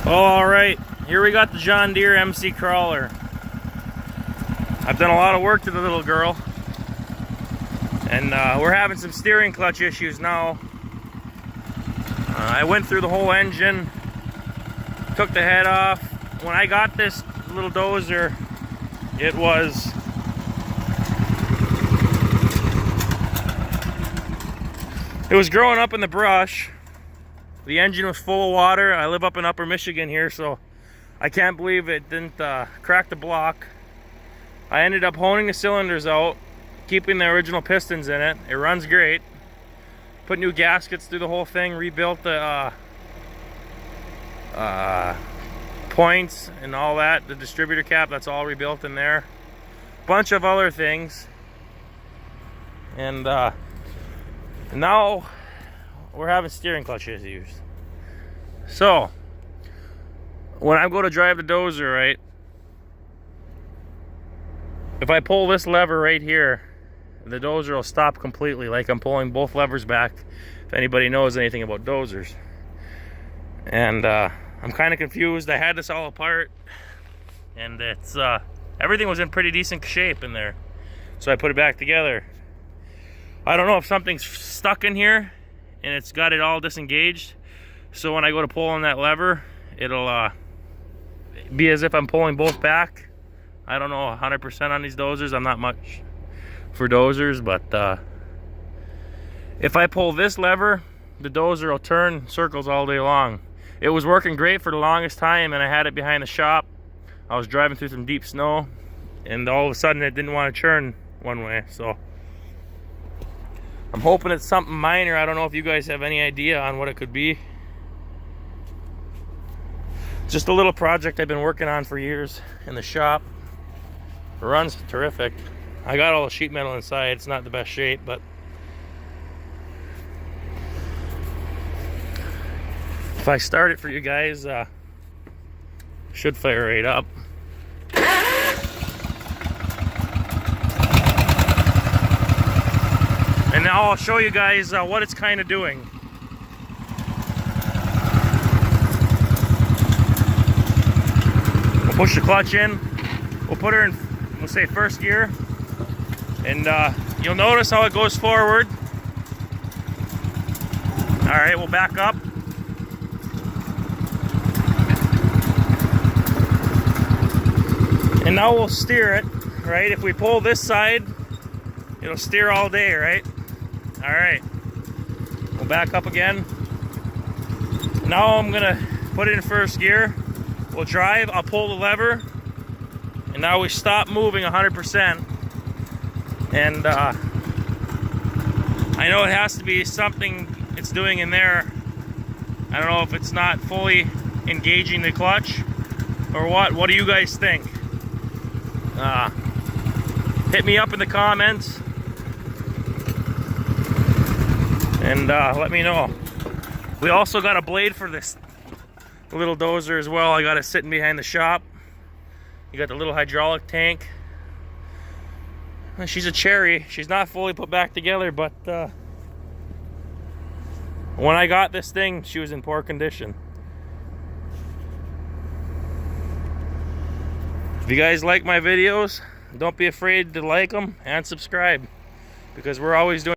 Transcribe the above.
Alright, here we got the John Deere MC Crawler. I've done a lot of work to the little girl, and we're having some steering clutch issues now. I went through the whole engine, took the head off. When I got this little dozer, it was growing up in the brush. The engine was full of water. I live up in Upper Michigan here, so I can't believe it didn't crack the block. I ended up honing the cylinders out, keeping the original pistons in it. It runs great. Put new gaskets through the whole thing, rebuilt the points and all that. The distributor cap, that's all rebuilt in there. Bunch of other things. And now we're having steering clutch issues. So when I go to drive the dozer, right, if I pull this lever right here, the dozer will stop completely, like I'm pulling both levers back, if anybody knows anything about dozers. And I'm kind of confused. I had this all apart, and it's everything was in pretty decent shape in there, so I put it back together. I don't know if something's stuck in here and it's got it all disengaged, so when I go to pull on that lever, it'll be as if I'm pulling both back. I don't know 100% on these dozers. I'm not much for dozers, but if I pull this lever, the dozer will turn circles all day long. It was working great for the longest time, and I had it behind the shop. I was driving through some deep snow, and all of a sudden it didn't want to turn one way, so I'm hoping it's something minor. I don't know if you guys have any idea on what it could be. Just a little project I've been working on for years in the shop. It runs terrific. I got all the sheet metal inside. It's not the best shape, but if I start it for you guys, should fire right up. And now I'll show you guys what it's kind of doing. We'll push the clutch in. We'll put her in, we'll say first gear. And you'll notice how it goes forward. Alright, we'll back up. And now we'll steer it, right? If we pull this side, it'll steer all day, right? Alright, we'll back up again. Now I'm gonna put it in first gear. We'll drive, I'll pull the lever, and now we stop moving 100%. And I know it has to be something it's doing in there. I don't know if it's not fully engaging the clutch or what. What do you guys think? Hit me up in the comments and let me know. We also got a blade for this little dozer as well. I got it sitting behind the shop. You got the little hydraulic tank. She's a cherry. She's not fully put back together, but when I got this thing, she was in poor condition. If you guys like my videos, don't be afraid to like them and subscribe, because we're always doing